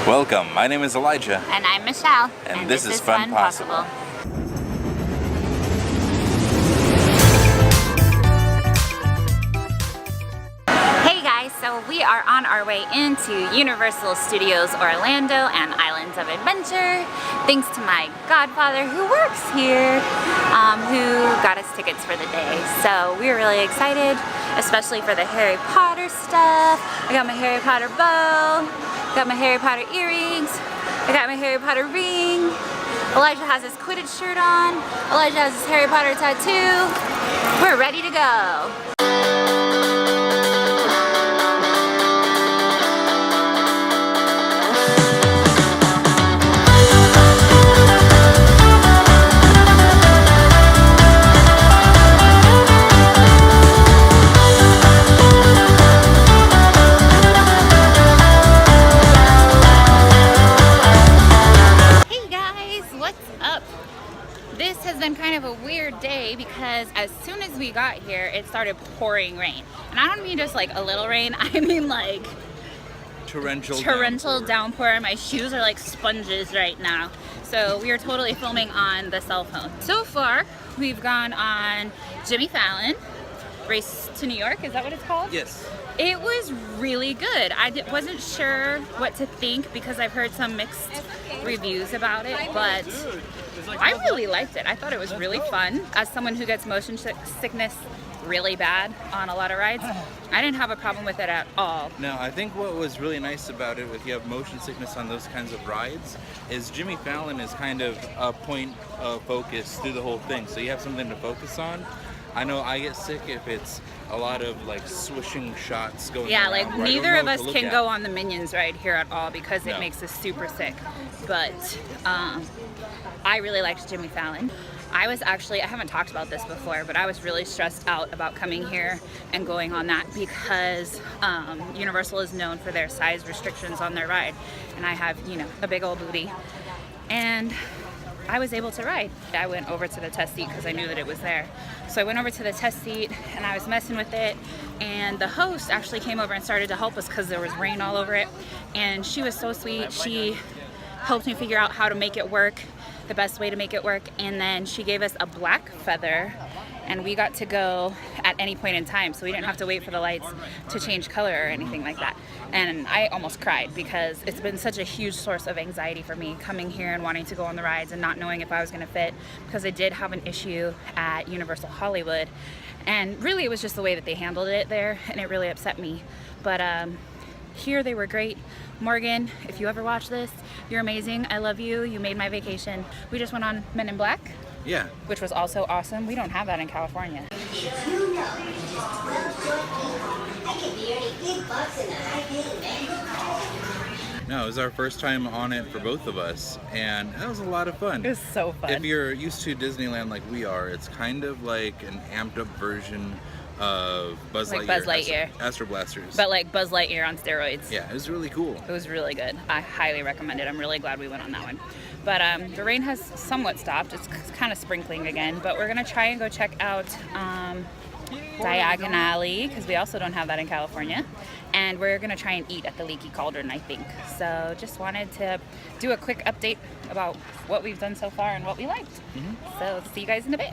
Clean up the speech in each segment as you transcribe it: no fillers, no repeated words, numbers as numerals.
Welcome, my name is Elijah. And I'm Michelle. And this is FunPossible. Hey guys, so we are on our way into Universal Studios Orlando and Islands of Adventure. Thanks to my godfather who works here, who got us tickets for the day. So we're really excited, especially for the Harry Potter stuff. I got my Harry Potter bow. Got my Harry Potter earrings, I got my Harry Potter ring, Elijah has his Quidditch shirt on, Elijah has his Harry Potter tattoo. We're ready to go. This has been kind of a weird day because as soon as we got here, it started pouring rain. And I don't mean just like a little rain, I mean like torrential downpour. My shoes are like sponges right now. So we are totally filming on the cell phone. So far, we've gone on Jimmy Fallon, Race to New York, is that what it's called? Yes. It was really good. I wasn't sure what to think because I've heard some mixed reviews about it, but I really liked it. I thought it was really fun. As someone who gets motion sickness really bad on a lot of rides, I didn't have a problem with it at all. No, I think what was really nice about it, if you have motion sickness on those kinds of rides, is Jimmy Fallon is kind of a point of focus through the whole thing, so you have something to focus on. I know I get sick if it's a lot of like swishing shots going on. Yeah, like neither of us can go on the Minions ride here at all because it makes us super sick. But I really liked Jimmy Fallon. I haven't talked about this before, but I was really stressed out about coming here and going on that because Universal is known for their size restrictions on their ride. And I have, you know, a big old booty. And I was able to ride. I went over to the test seat because I knew that it was there. So I went over to the test seat and I was messing with it, and the host actually came over and started to help us because there was rain all over it, and she was so sweet. She helped me figure out how to make it work, the best way to make it work, and then she gave us a black feather and we got to go at any point in time, so we didn't have to wait for the lights to change color or anything like that. And I almost cried because it's been such a huge source of anxiety for me coming here and wanting to go on the rides and not knowing if I was going to fit, because I did have an issue at Universal Hollywood, and really it was just the way that they handled it there, and it really upset me. But here they were great. Morgan, if you ever watch this, you're amazing. I love you. You made my vacation. We just went on Men in Black. Yeah. Which was also awesome. We don't have that in California. No, it was our first time on it for both of us, and that was a lot of fun. It was so fun. If you're used to Disneyland like we are, it's kind of like an amped up version of Buzz Lightyear. Astro Blasters. But like Buzz Lightyear on steroids. Yeah, it was really cool. It was really good. I highly recommend it. I'm really glad we went on that one. But the rain has somewhat stopped. It's kind of sprinkling again, but we're gonna try and go check out Diagon Alley, because we also don't have that in California. And we're gonna try and eat at the Leaky Cauldron, I think. So just wanted to do a quick update about what we've done so far and what we liked. So see you guys in a bit.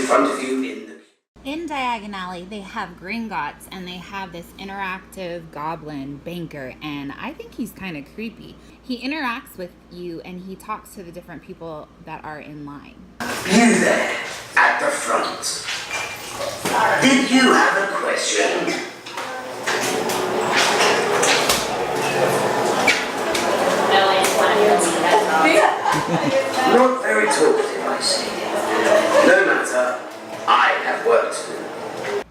front of you in the... In Diagon Alley, they have Gringotts, and they have this interactive goblin banker, and I think he's kind of creepy. He interacts with you, and he talks to the different people that are in line. You there, at the front. Did you have a question? Not very talkative, I see. No matter, I have work to do.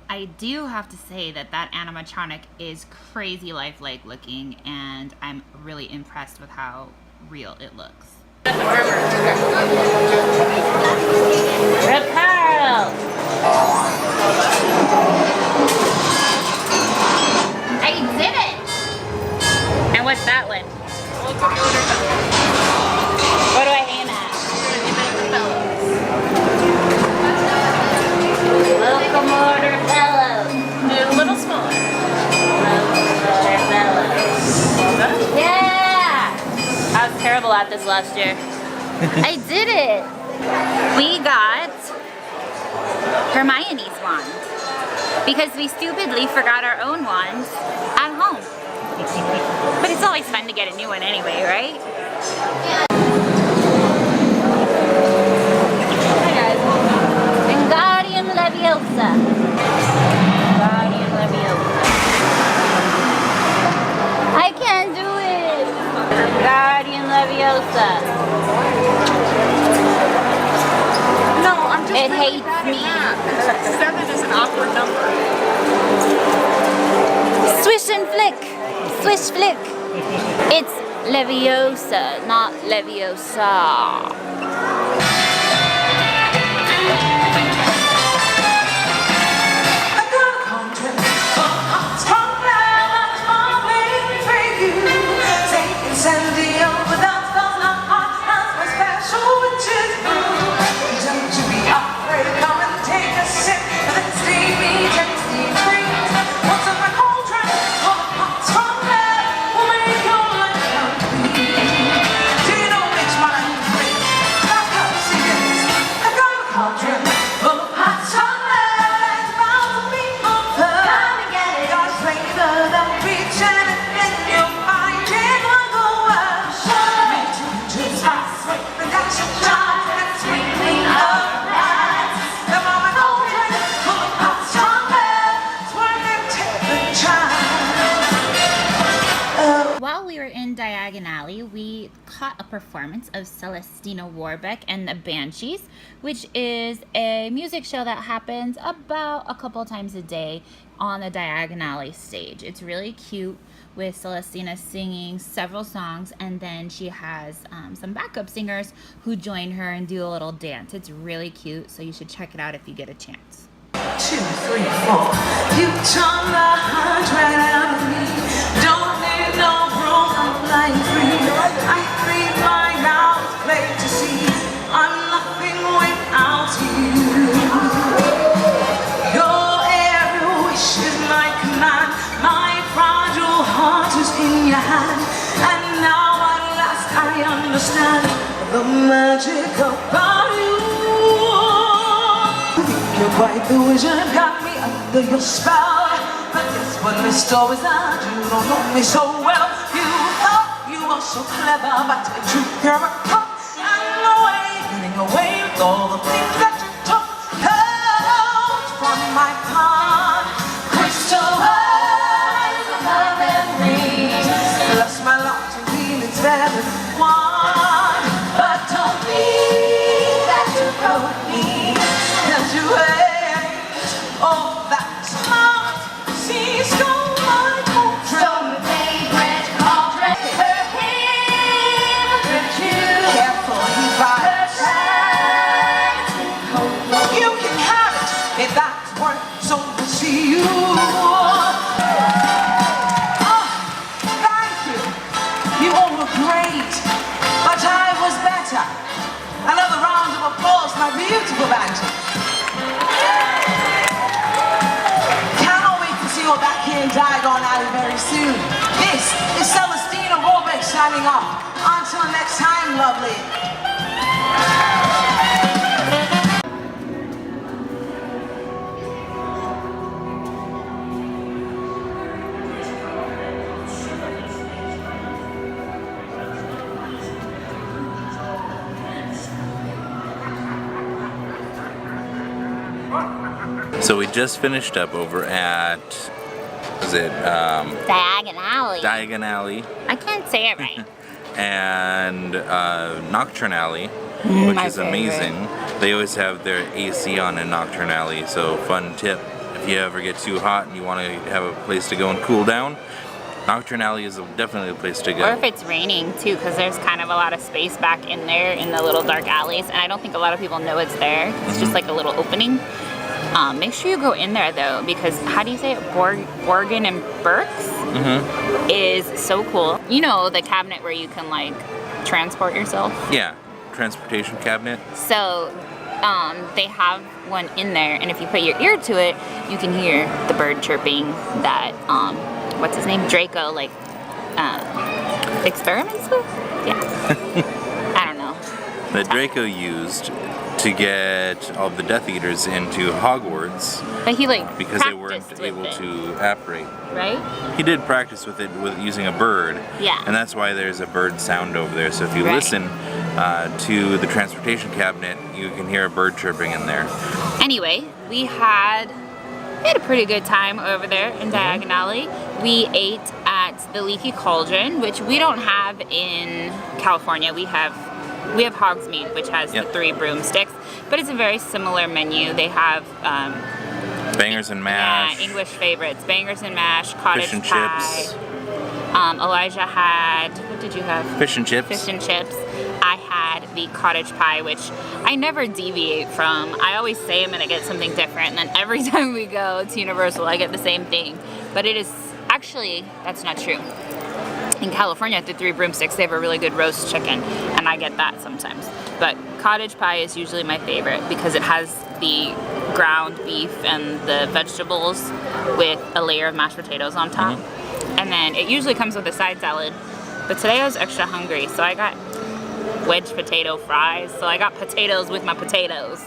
I do have to say that that animatronic is crazy lifelike looking, and I'm really impressed with how real it looks. Reparo! I did it! And what's that one? What do I aim at? Locomotor fellows. A little smaller. Locomotor fellows. Yeah! I was terrible at this last year. I did it! We got Hermione's wand because we stupidly forgot our own wands at home. But it's always fun to get a new one anyway, right? Hi guys. Wingardium Leviosa. Wingardium Leviosa. I can't do it. Wingardium Leviosa. No, I'm just It really hates bad me. at math. 7 is an awkward number. Swish and flick. Swish flick. It's Leviosa, not Leviosa. Diagon Alley, we caught a performance of Celestina Warbeck and the Banshees, which is a music show that happens about a couple times a day on the Diagon Alley stage. It's really cute with Celestina singing several songs, and then she has some backup singers who join her and do a little dance. It's really cute, so you should check it out if you get a chance. 2, 3, 4. You turn the heart right out of me. Don't need no room, I'm flying free. I read my house, play to see. I'm nothing without you. Your every wish is my command. My fragile heart is in your hand. And now at last I understand the magic about you. You're quite the wizard, got me under your spell. But this one is stories that you don't know me so well. You thought you were so clever, but you never come. And away, getting away with all the things that you took out from my heart. Crystal eyes of my memories. Lost my lot to feel it's very one. But don't think that you go with me. You hate all that smart seas go my cauldron. So favorite cauldron. Her favorite you. Careful, he bites. You can have it if that's worth so much to you. Oh, thank you. You all were great, but I was better. Another round of applause, my beautiful banter. Cannot wait to see you back here in Diagon Alley very soon. This is Celestina Warbeck signing off. Until next time, lovely. So we just finished up over at, Diagon Alley. Diagon Alley. I can't say it right. And Nocturne Alley, which my is amazing. They always have their AC on in Nocturne Alley, so fun tip. If you ever get too hot and you want to have a place to go and cool down, Nocturne Alley is definitely a place to go. Or if it's raining too, because there's kind of a lot of space back in there in the little dark alleys, and I don't think a lot of people know it's there. It's just like a little opening. Make sure you go in there though, because how do you say it? Borgen and Burks is so cool. You know, the cabinet where you can like transport yourself? Yeah, transportation cabinet. So they have one in there, and if you put your ear to it, you can hear the bird chirping that, what's his name? Draco, like, experiments with? Yeah. I don't know. That Draco used to get all the Death Eaters into Hogwarts. But he like because they weren't able to apparate. Right? He did practice with it with using a bird. Yeah. And that's why there's a bird sound over there. So if you listen to the transportation cabinet, you can hear a bird chirping in there. Anyway, we had a pretty good time over there in Diagon Alley. We ate at the Leaky Cauldron, which we don't have in California. We have Hogsmeade, which has the 3 broomsticks, but it's a very similar menu. They have bangers and mash. Yeah, English favorites. Bangers and mash, cottage fish and pie. chips. Elijah had, what did you have? Fish and chips. Fish and chips. I had the cottage pie, which I never deviate from. I always say I'm gonna get something different, and then every time we go to Universal, I get the same thing. But it is, actually, that's not true. In California at the 3 broomsticks, they have a really good roast chicken, and I get that sometimes. But cottage pie is usually my favorite because it has the ground beef and the vegetables with a layer of mashed potatoes on top. And then it usually comes with a side salad. But today I was extra hungry, so I got wedge potato fries. So I got potatoes with my potatoes.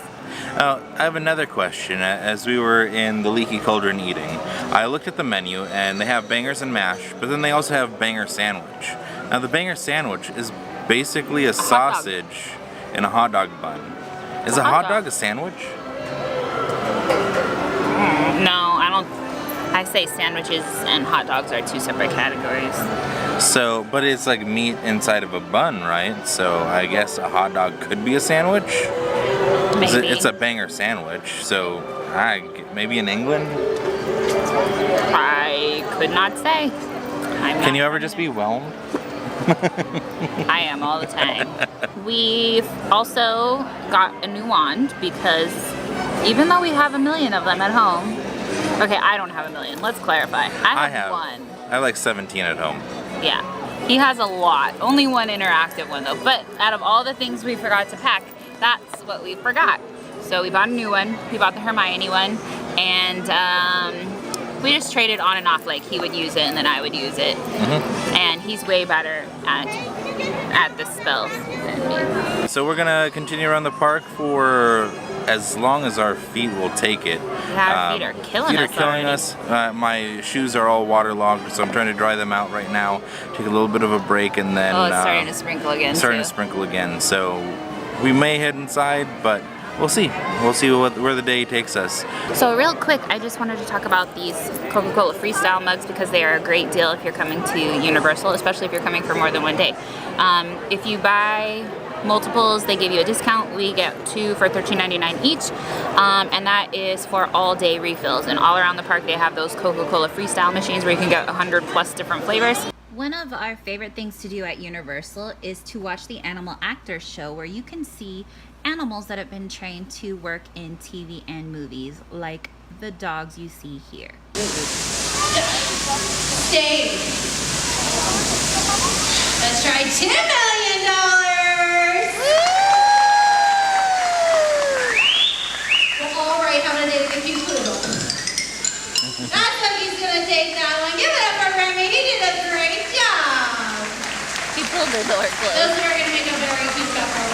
I have another question. As we were in the Leaky Cauldron eating, I looked at the menu and they have bangers and mash, but then they also have banger sandwich. Now the banger sandwich is basically a sausage in a hot dog bun. Is a hot dog a sandwich? No, I don't. I say sandwiches and hot dogs are 2 separate categories. So, but it's like meat inside of a bun, right? So I guess a hot dog could be a sandwich? Maybe. It's a banger sandwich, so maybe in England? I could not say. Can you ever just be whelmed? I am all the time. We've also got a new wand because even though we have a million of them at home, okay, I don't have a million. Let's clarify. I have one. I have like 17 at home. Yeah. He has a lot. Only one interactive one though. But out of all the things we forgot to pack, that's what we forgot. So we bought a new one. We bought the Hermione one. And we just traded on and off. Like he would use it and then I would use it. And he's way better at the spells than me. So we're going to continue around the park for as long as our feet will take it. Our feet are killing us. My shoes are all waterlogged, so I'm trying to dry them out right now. Take a little bit of a break, and then it's starting to sprinkle again. Starting to sprinkle again. So we may head inside, but we'll see. We'll see where the day takes us. So real quick, I just wanted to talk about these Coca-Cola Freestyle mugs because they are a great deal if you're coming to Universal, especially if you're coming for more than one day. If you buy multiples, they give you a discount. We get 2 for $13.99 each, and that is for all day refills. And all around the park they have those Coca-Cola Freestyle machines where you can get 100+ different flavors. One of our favorite things to do at Universal is to watch the Animal Actors Show, where you can see animals that have been trained to work in TV and movies, like the dogs you see here. Stay. Let's try $10 million. How to date the cute poodle. That's what he's gonna take that one. Give it up for Remy. He did a great job. He pulled the door closed. Those are gonna make a very cute couple.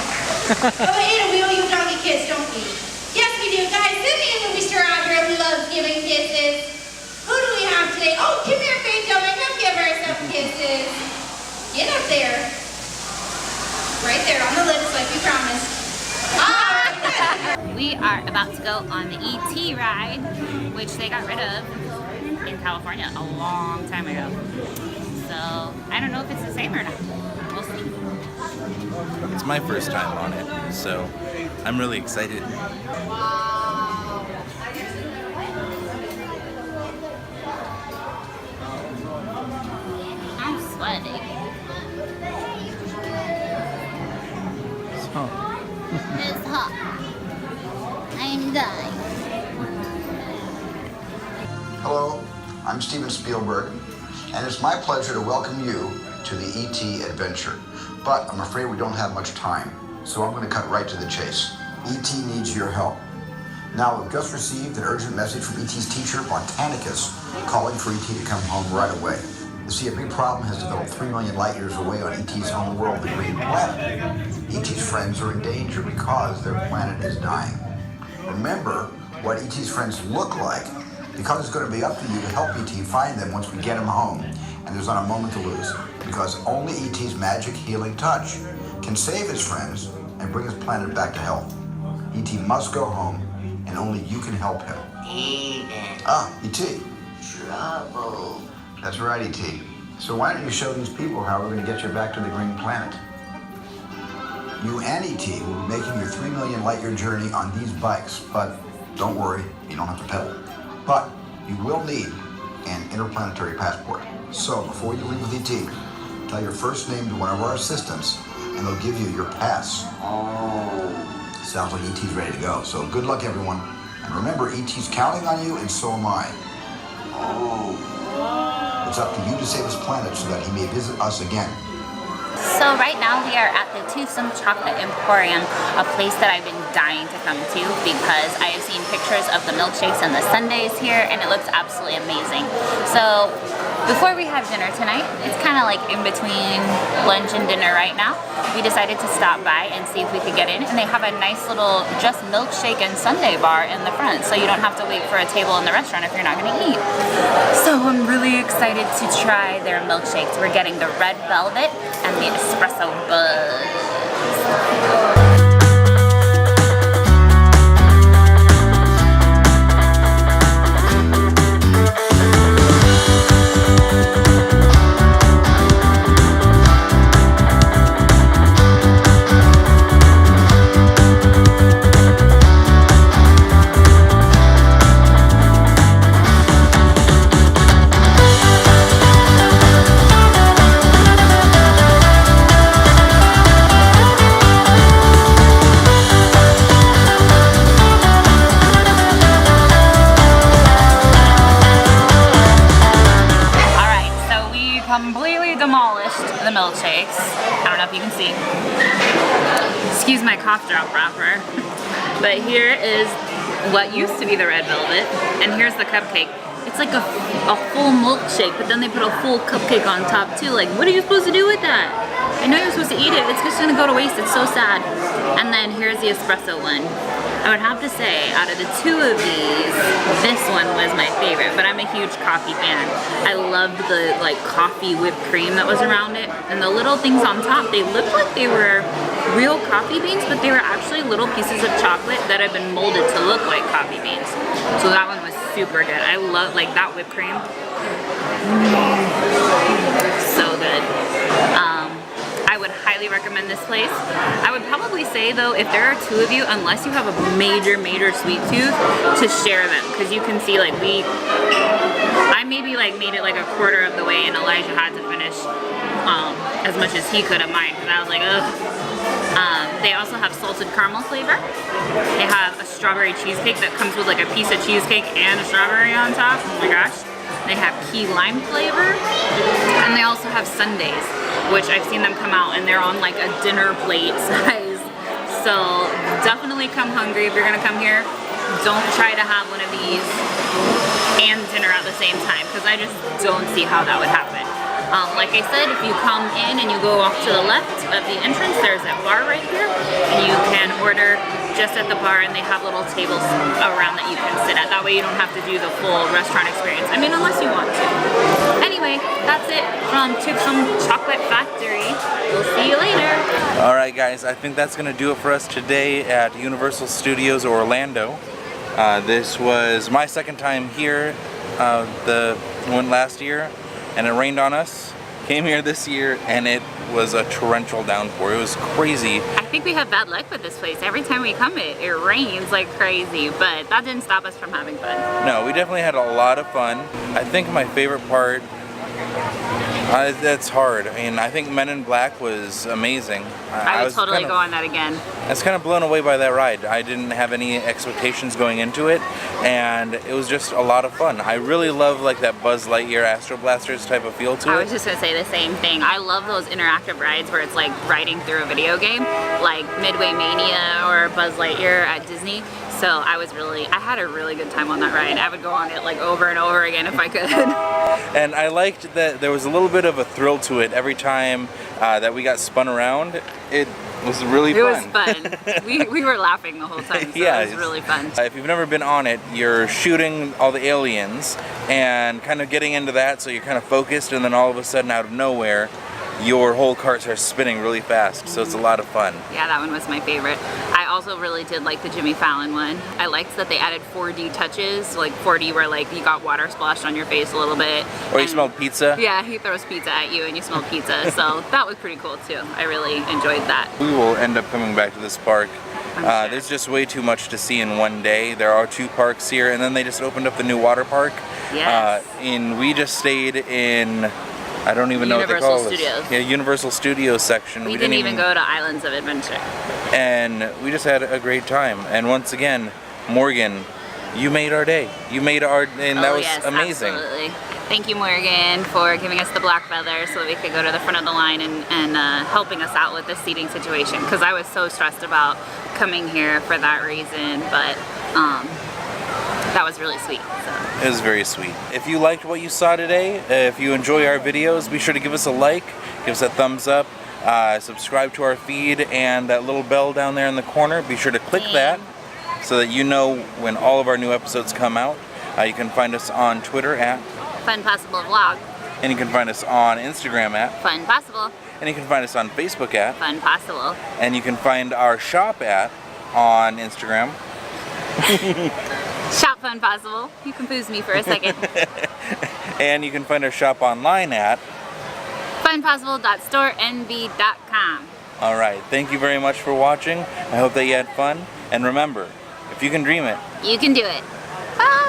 Oh, wait, we owe you a doggy kiss, don't we? Yes, we do. Guys, Sydney and Movie Star out here loves giving kisses. Who do we have today? Oh, come here, Faith. Come give her some kisses. Get up there. Right there on the lips like we promised. We we are about to go on the ET ride, which they got rid of in California a long time ago. So I don't know if it's the same or not. We'll see. It's my first time on it, so I'm really excited. I'm sweating. It's hot. I'm dying. Hello, I'm Steven Spielberg, and it's my pleasure to welcome you to the ET adventure. But I'm afraid we don't have much time, so I'm going to cut right to the chase. ET needs your help. Now, we've just received an urgent message from ET's teacher, Botanicus, calling for ET to come home right away. You see, a big problem has developed 3 million light years away on ET's home world, the Green Planet. ET's friends are in danger because their planet is dying. Remember what ET's friends look like, because it's going to be up to you to help ET find them once we get him home, and there's not a moment to lose, because only ET's magic healing touch can save his friends and bring his planet back to health. ET must go home, and only you can help him. ET. Trouble. That's right, ET. So why don't you show these people how we're going to get you back to the Green Planet? You and ET will be making your 3 million light year journey on these bikes, but don't worry, you don't have to pedal. But you will need an interplanetary passport. So before you leave with ET, tell your first name to one of our assistants, and they'll give you your pass. Oh. Sounds like ET's ready to go. So good luck, everyone. And remember, ET's counting on you, and so am I. Oh. It's up to you to save his planet so that he may visit us again. So right now we are at the Toothsome Chocolate Emporium, a place that I've been dying to come to because I have seen pictures of the milkshakes and the sundaes here, and it looks absolutely amazing. So before we have dinner tonight, it's kind of like in between lunch and dinner right now, we decided to stop by and see if we could get in, and they have a nice little just milkshake and sundae bar in the front, so you don't have to wait for a table in the restaurant if you're not going to eat. So I'm really excited to try their milkshakes. We're getting the red velvet and the espresso buzz. Completely demolished the milkshakes. I don't know if you can see. Excuse my cough drop wrapper. But here is what used to be the red velvet, and here's the cupcake. It's like a full milkshake, but then they put a full cupcake on top too. Like, what are you supposed to do with that? I know you're supposed to eat it. It's just gonna go to waste. It's so sad. And then here's the espresso one. I would have to say, out of the two of these, this one was my favorite, but I'm a huge coffee fan. I loved the like coffee whipped cream that was around it, and the little things on top, they looked like they were real coffee beans, but they were actually little pieces of chocolate that had been molded to look like coffee beans. So that one was super good. I love like that whipped cream. So good. I would highly recommend this place. I would probably say though, if there are two of you, unless you have a major sweet tooth, to share them, because you can see like I maybe like made it like a quarter of the way, and Elijah had to finish as much as he could of mine, because I was like, ugh. They also have salted caramel flavor. They have a strawberry cheesecake that comes with like a piece of cheesecake and a strawberry on top. Oh my gosh. They have key lime flavor, and they also have sundaes, which I've seen them come out, and they're on like a dinner plate size. So definitely come hungry if you're gonna come here. Don't try to have one of these and dinner at the same time, because I just don't see how that would happen. Like I said, if you come in and you go off to the left of the entrance, there's a bar right here, and you can order just at the bar, and they have little tables around that you can sit at. That way you don't have to do the full restaurant experience. I mean, unless you want to. Anyway, that's it from Toothsome Chocolate Factory. We'll see you later. Alright guys, I think that's going to do it for us today at Universal Studios Orlando. This was my second time here. Went last year and it rained on us. Came here this year and it was a torrential downpour. It was crazy. I think we have bad luck with this place. Every time we come it rains like crazy, but that didn't stop us from having fun. No, we definitely had a lot of fun. I think my favorite part, that's hard. I mean, I think Men in Black was amazing. I would totally go on that again. I was kind of blown away by that ride. I didn't have any expectations going into it, and it was just a lot of fun. I really love like that Buzz Lightyear Astro Blasters type of feel to it. I was just gonna say the same thing. I love those interactive rides where it's like riding through a video game, like Midway Mania or Buzz Lightyear at Disney. So I had a really good time on that ride. I would go on it like over and over again if I could. And I liked that there was a little bit of a thrill to it every time that we got spun around. It was really fun. It was fun. we were laughing the whole time, so yeah, it was really fun. If you've never been on it, you're shooting all the aliens and kind of getting into that, so you're kind of focused, and then all of a sudden out of nowhere, your whole cart starts spinning really fast, so it's a lot of fun. Yeah, that one was my favorite. I also really did like the Jimmy Fallon one. I liked that they added 4D touches, like 4D where like you got water splashed on your face a little bit. Or you smelled pizza. Yeah, he throws pizza at you and you smell pizza, so that was pretty cool too. I really enjoyed that. We will end up coming back to this park. Sure. There's just way too much to see in one day. There are 2 parks here, and then they just opened up the new water park. Yes. And we just stayed in, I don't even know what they call it. Universal Studios. Yeah, Universal Studios section. We didn't even go to Islands of Adventure. And we just had a great time. And once again, Morgan, you made our day. You made our, and that was amazing. Absolutely. Thank you, Morgan, for giving us the black feather so that we could go to the front of the line and helping us out with the seating situation. Because I was so stressed about coming here for that reason, but that was really sweet. So. It was very sweet. If you liked what you saw today, if you enjoy our videos, be sure to give us a like, give us a thumbs up, subscribe to our feed, and that little bell down there in the corner, be sure to click that so that you know when all of our new episodes come out. You can find us on Twitter at FunPossible Vlog. And you can find us on Instagram at FunPossible. And you can find us on Facebook at FunPossible. And you can find our shop at on Instagram. Shop FunPossible. You confused me for a second. And you can find our shop online at funpossible.storenv.com. Alright, thank you very much for watching. I hope that you had fun. And remember, if you can dream it, you can do it. Bye!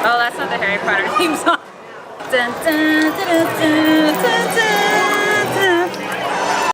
Oh, that's not the Harry Potter theme song. Dun, dun, dun, dun, dun, dun.